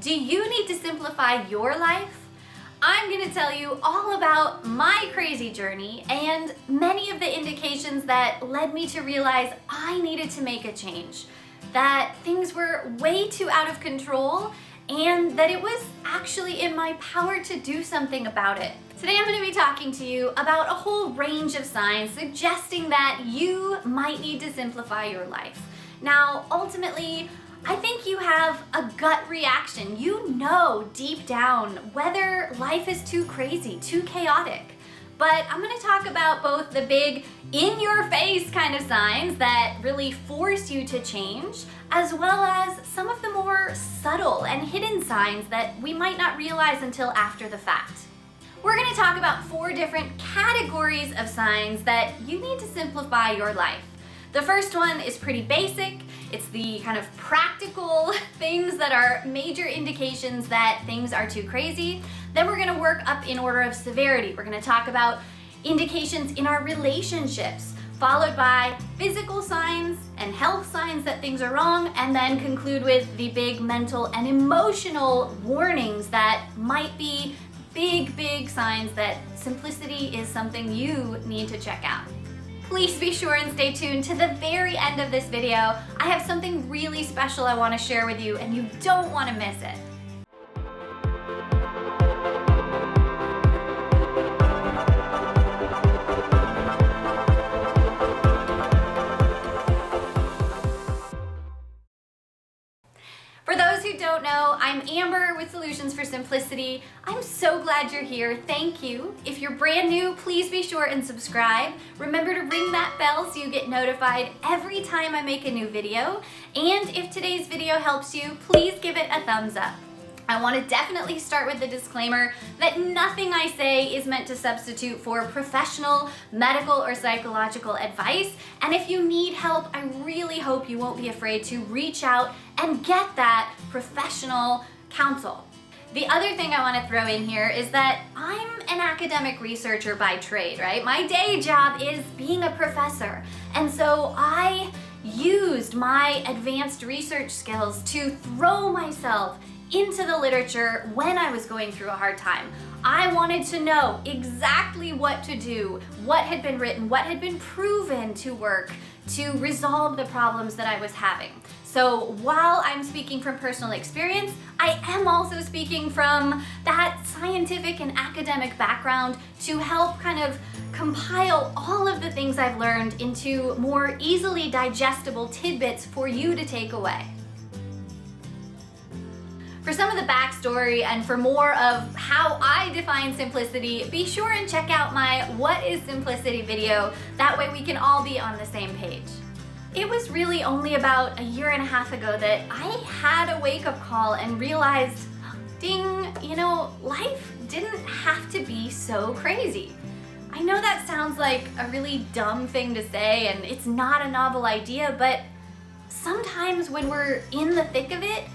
Do you need to simplify your life? I'm going to tell you all about my crazy journey and many of the indications that led me to realize I needed to make a change, that things were way too out of control, and that it was actually in my power to do something about it. Today I'm going to be talking to you about a whole range of signs suggesting that you might need to simplify your life. Now, ultimately, I think you have a gut reaction. You know deep down whether life is too crazy, too chaotic. But I'm going to talk about both the big in-your-face kind of signs that really force you to change, as well as some of the more subtle and hidden signs that we might not realize until after the fact. We're going to talk about 4 different categories of signs that you need to simplify your life. The first one is pretty basic. It's the kind of practical things that are major indications that things are too crazy. Then we're gonna work up in order of severity. We're gonna talk about indications in our relationships, followed by physical signs and health signs that things are wrong, and then conclude with the big mental and emotional warnings that might be big signs that simplicity is something you need to check out. Please be sure and stay tuned to the very end of this video. I have something really special I want to share with you, and you don't want to miss it. For those who don't know, I'm Amber with Solutions for Simplicity. I'm so glad you're here. Thank you. If you're brand new, please be sure and subscribe. Remember to ring that bell so you get notified every time I make a new video. And if today's video helps you, please give it a thumbs up. I want to definitely start with the disclaimer that nothing I say is meant to substitute for professional, medical, or psychological advice. And if you need help, I really hope you won't be afraid to reach out and get that professional counsel. The other thing I want to throw in here is that I'm an academic researcher by trade, right? My day job is being a professor. And so I used my advanced research skills to throw myself into the literature when I was going through a hard time. I wanted to know exactly what to do, what had been written, what had been proven to work to resolve the problems that I was having. So while I'm speaking from personal experience, I am also speaking from that scientific and academic background to help kind of compile all of the things I've learned into more easily digestible tidbits for you to take away. For some of the backstory and for more of how I define simplicity, be sure and check out my What is Simplicity video. That way we can all be on the same page. It was really only about a year and a half ago that I had a wake-up call and realized, ding, life didn't have to be so crazy. I know that sounds like a really dumb thing to say and it's not a novel idea, but sometimes when we're in the thick of it,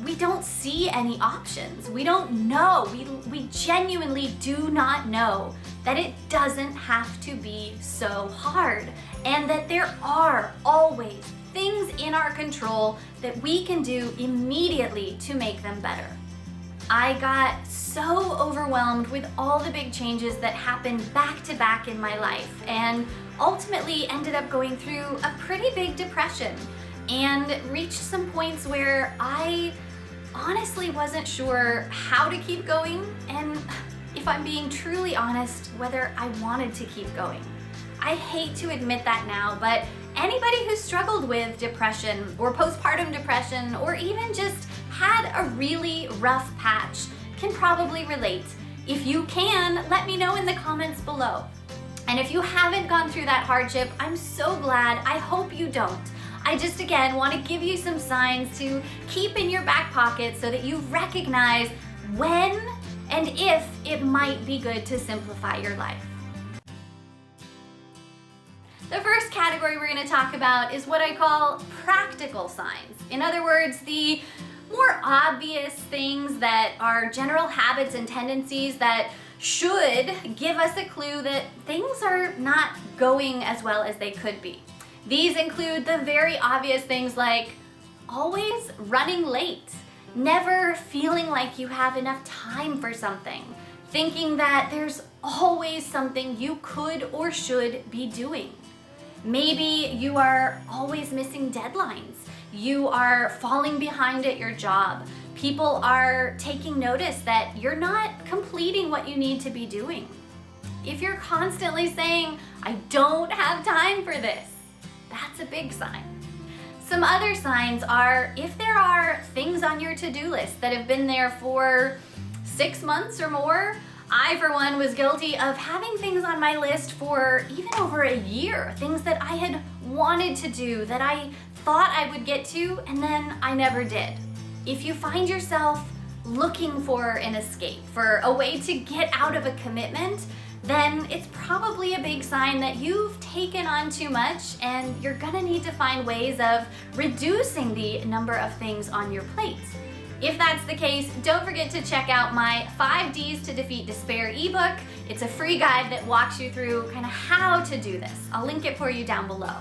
we don't see any options. We don't know. We genuinely do not know that it doesn't have to be so hard, and that there are always things in our control that we can do immediately to make them better. I got so overwhelmed with all the big changes that happened back to back in my life, and ultimately ended up going through a pretty big depression and reached some points where I honestly wasn't sure how to keep going, and if I'm being truly honest, whether I wanted to keep going. I hate to admit that now, but anybody who struggled with depression or postpartum depression or even just had a really rough patch can probably relate. If you can, let me know in the comments below. And if you haven't gone through that hardship, I'm so glad. I hope you don't. I just, again, want to give you some signs to keep in your back pocket so that you recognize when and if it might be good to simplify your life. The first category we're going to talk about is what I call practical signs. In other words, the more obvious things that are general habits and tendencies that should give us a clue that things are not going as well as they could be. These include the very obvious things like always running late, never feeling like you have enough time for something, thinking that there's always something you could or should be doing. Maybe you are always missing deadlines. You are falling behind at your job. People are taking notice that you're not completing what you need to be doing. If you're constantly saying, I don't have time for this, that's a big sign. Some other signs are if there are things on your to-do list that have been there for 6 months or more. I, for one, was guilty of having things on my list for even over a year, things that I had wanted to do, that I thought I would get to, and then I never did. If you find yourself looking for an escape, for a way to get out of a commitment, then it's probably a big sign that you've taken on too much and you're gonna need to find ways of reducing the number of things on your plate. If that's the case, don't forget to check out my 5 Ds to Defeat Despair ebook. It's a free guide that walks you through kind of how to do this. I'll link it for you down below.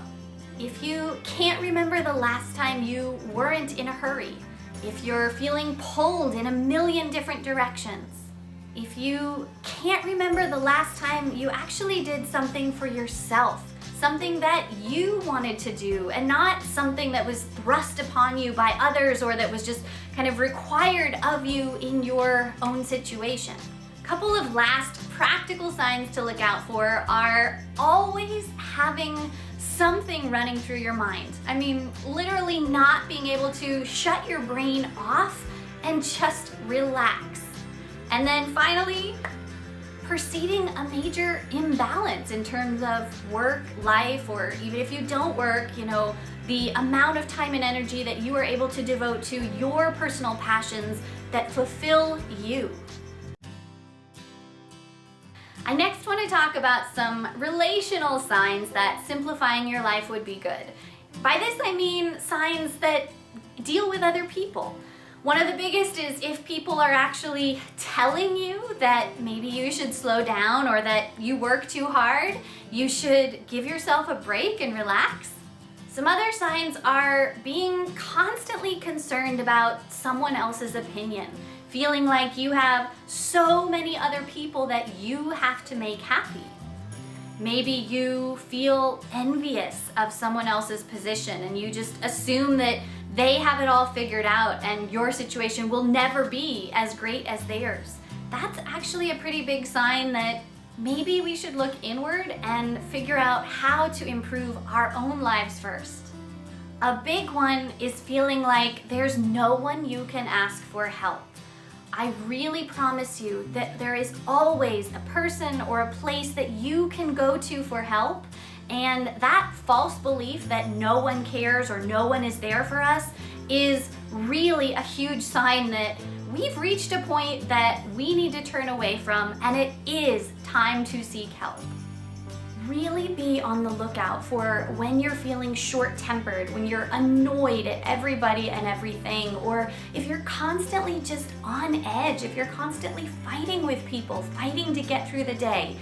If you can't remember the last time you weren't in a hurry, if you're feeling pulled in a million different directions, if you can't remember the last time you actually did something for yourself, something that you wanted to do and not something that was thrust upon you by others or that was just kind of required of you in your own situation. A couple of last practical signs to look out for are always having something running through your mind. I mean, literally not being able to shut your brain off and just relax. And then finally, perceiving a major imbalance in terms of work, life, or even if you don't work, the amount of time and energy that you are able to devote to your personal passions that fulfill you. I next want to talk about some relational signs that simplifying your life would be good. By this I mean signs that deal with other people. One of the biggest is if people are actually telling you that maybe you should slow down or that you work too hard, you should give yourself a break and relax. Some other signs are being constantly concerned about someone else's opinion, feeling like you have so many other people that you have to make happy. Maybe you feel envious of someone else's position and you just assume that they have it all figured out and your situation will never be as great as theirs. That's actually a pretty big sign that maybe we should look inward and figure out how to improve our own lives first. A big one is feeling like there's no one you can ask for help. I really promise you that there is always a person or a place that you can go to for help. And that false belief that no one cares or no one is there for us is really a huge sign that we've reached a point that we need to turn away from, and it is time to seek help. Really be on the lookout for when you're feeling short-tempered, when you're annoyed at everybody and everything, or if you're constantly just on edge, if you're constantly fighting with people, fighting to get through the day.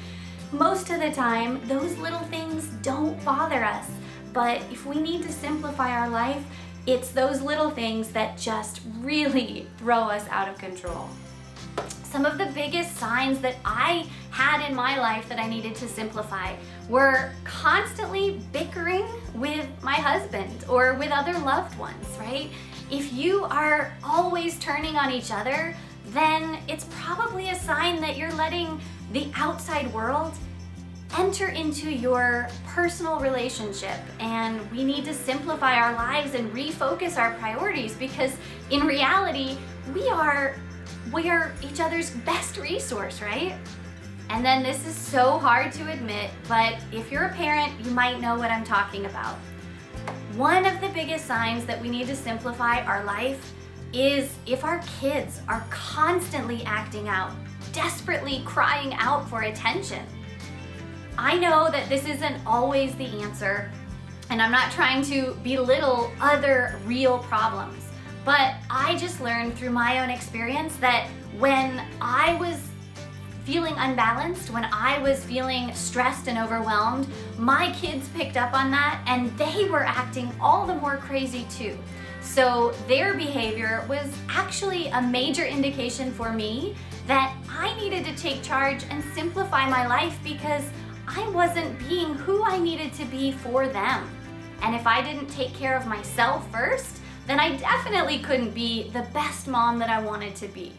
Most of the time, those little things don't bother us, but if we need to simplify our life, it's those little things that just really throw us out of control. Some of the biggest signs that I had in my life that I needed to simplify were constantly bickering with my husband or with other loved ones, right? If you are always turning on each other, then it's probably a sign that you're letting the outside world enter into your personal relationship, and we need to simplify our lives and refocus our priorities because in reality, we are each other's best resource, right? And then this is so hard to admit, but if you're a parent, you might know what I'm talking about. One of the biggest signs that we need to simplify our life is if our kids are constantly acting out, desperately crying out for attention. I know that this isn't always the answer, and I'm not trying to belittle other real problems, but I just learned through my own experience that when I was feeling unbalanced, when I was feeling stressed and overwhelmed, my kids picked up on that and they were acting all the more crazy too. So their behavior was actually a major indication for me that I needed to take charge and simplify my life because I wasn't being who I needed to be for them. And if I didn't take care of myself first, then I definitely couldn't be the best mom that I wanted to be.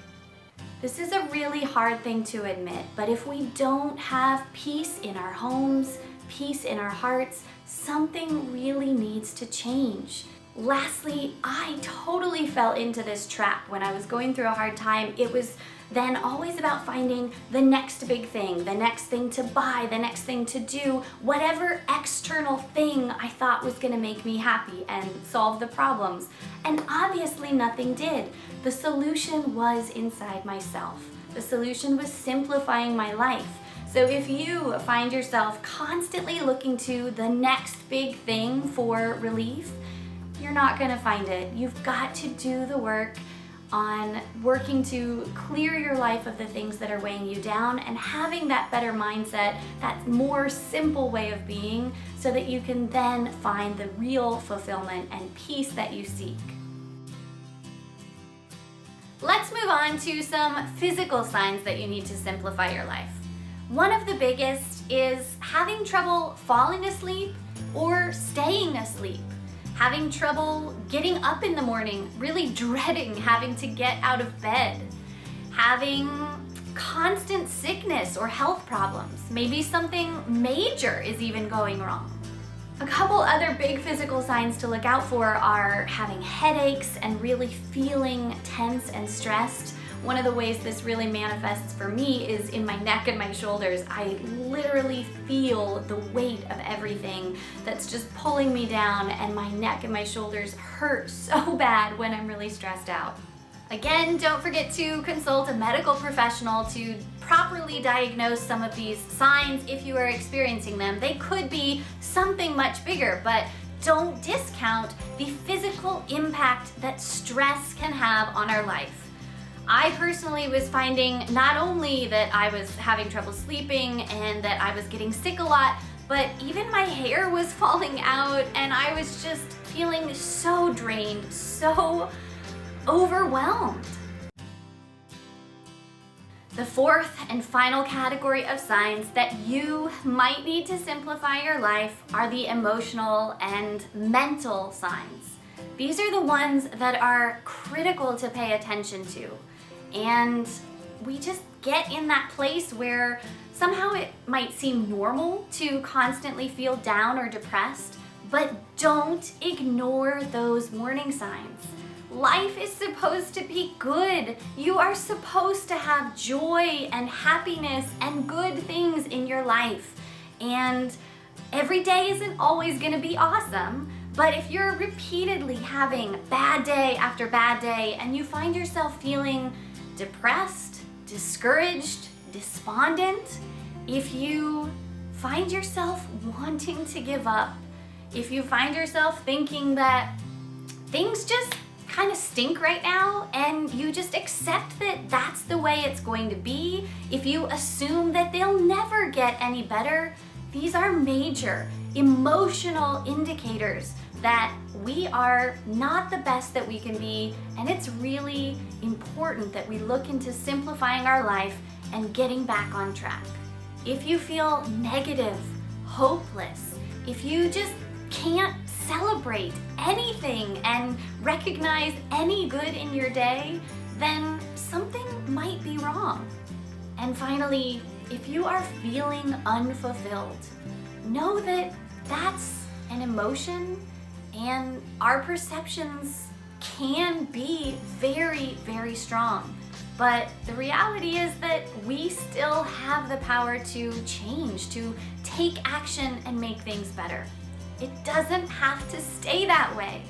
This is a really hard thing to admit, but if we don't have peace in our homes, peace in our hearts, something really needs to change. Lastly, I totally fell into this trap when I was going through a hard time. It was then always about finding the next big thing, the next thing to buy, the next thing to do, whatever external thing I thought was gonna make me happy and solve the problems. And obviously nothing did. The solution was inside myself. The solution was simplifying my life. So if you find yourself constantly looking to the next big thing for relief, you're not gonna find it. You've got to do the work on working to clear your life of the things that are weighing you down and having that better mindset, that more simple way of being, so that you can then find the real fulfillment and peace that you seek. Let's move on to some physical signs that you need to simplify your life. One of the biggest is having trouble falling asleep or staying asleep. Having trouble getting up in the morning, really dreading having to get out of bed. Having constant sickness or health problems. Maybe something major is even going wrong. A couple other big physical signs to look out for are having headaches and really feeling tense and stressed. One of the ways this really manifests for me is in my neck and my shoulders. I literally feel the weight of everything that's just pulling me down, and my neck and my shoulders hurt so bad when I'm really stressed out. Again, don't forget to consult a medical professional to properly diagnose some of these signs if you are experiencing them. They could be something much bigger, but don't discount the physical impact that stress can have on our life. I personally was finding not only that I was having trouble sleeping and that I was getting sick a lot, but even my hair was falling out and I was just feeling so drained, so overwhelmed. The fourth and final category of signs that you might need to simplify your life are the emotional and mental signs. These are the ones that are critical to pay attention to. And we just get in that place where somehow it might seem normal to constantly feel down or depressed, but don't ignore those warning signs. Life is supposed to be good. You are supposed to have joy and happiness and good things in your life. And every day isn't always gonna be awesome, but if you're repeatedly having bad day after bad day and you find yourself feeling depressed, discouraged, despondent, if you find yourself wanting to give up, if you find yourself thinking that things just kind of stink right now and you just accept that that's the way it's going to be, if you assume that they'll never get any better, these are major emotional indicators that we are not the best that we can be, and it's really important that we look into simplifying our life and getting back on track. If you feel negative, hopeless, if you just can't celebrate anything and recognize any good in your day, then something might be wrong. And finally, if you are feeling unfulfilled, know that that's an emotion, and our perceptions can be very, very strong. But the reality is that we still have the power to change, to take action and make things better. It doesn't have to stay that way.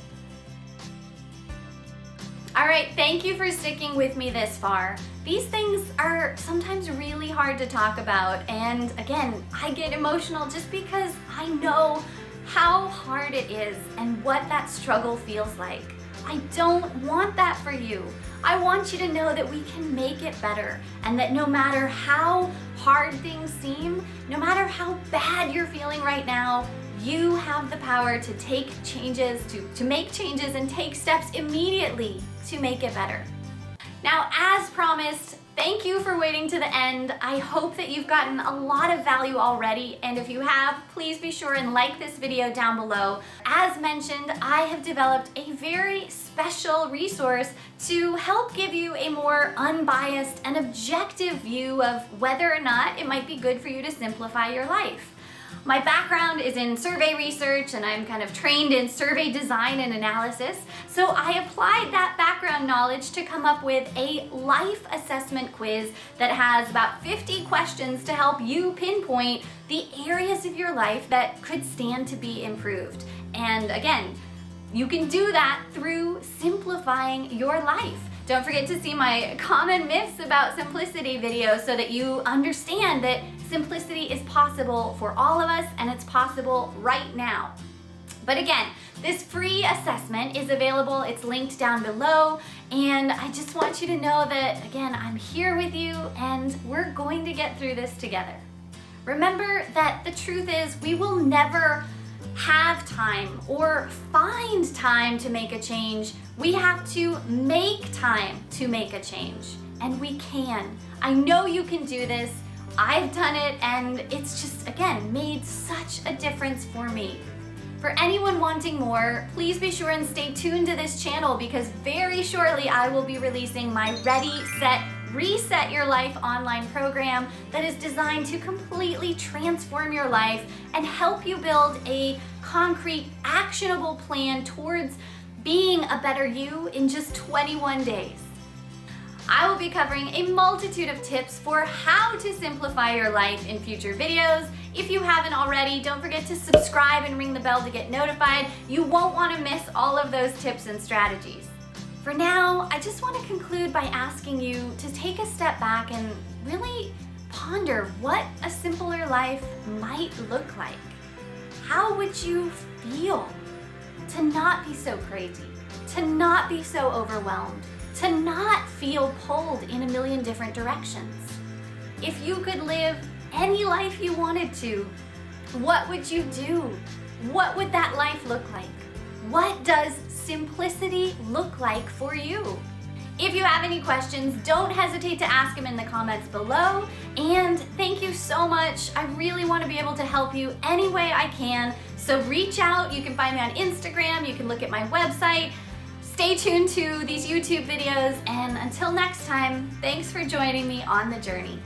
All right, thank you for sticking with me this far. These things are sometimes really hard to talk about, and again, I get emotional just because I know how hard it is and what that struggle feels like. I don't want that for you. I want you to know that we can make it better, and that no matter how hard things seem, no matter how bad you're feeling right now, You have the power to take changes, to make changes and take steps immediately to make it better. Now, as promised, thank you for waiting to the end. I hope that you've gotten a lot of value already, and if you have, please be sure and like this video down below. As mentioned, I have developed a very special resource to help give you a more unbiased and objective view of whether or not it might be good for you to simplify your life. My background is in survey research, and I'm kind of trained in survey design and analysis, so I applied that background knowledge to come up with a life assessment quiz that has about 50 questions to help you pinpoint the areas of your life that could stand to be improved. And again, you can do that through simplifying your life. Don't forget to see my common myths about simplicity video so that you understand that simplicity is possible for all of us, and it's possible right now. But again, this free assessment is available. It's linked down below, and I just want you to know that, again, I'm here with you and we're going to get through this together. Remember that the truth is we will never have time or find time to make a change. We have to make time to make a change, and we can. I know you can do this. I've done it, and it's just, again, made such a difference for me. For anyone wanting more, please be sure and stay tuned to this channel, because very shortly I will be releasing my Ready, Set, Reset Your Life online program that is designed to completely transform your life and help you build a concrete, actionable plan towards being a better you in just 21 days. I will be covering a multitude of tips for how to simplify your life in future videos. If you haven't already, don't forget to subscribe and ring the bell to get notified. You won't want to miss all of those tips and strategies. For now, I just want to conclude by asking you to take a step back and really ponder what a simpler life might look like. How would you feel to not be so crazy, to not be so overwhelmed, to not feel pulled in a million different directions? If you could live any life you wanted to, what would you do? What would that life look like? What does simplicity look like for you? If you have any questions, don't hesitate to ask them in the comments below. And thank you so much. I really want to be able to help you any way I can. So reach out. You can find me on Instagram. You can look at my website. Stay tuned to these YouTube videos. And until next time, thanks for joining me on the journey.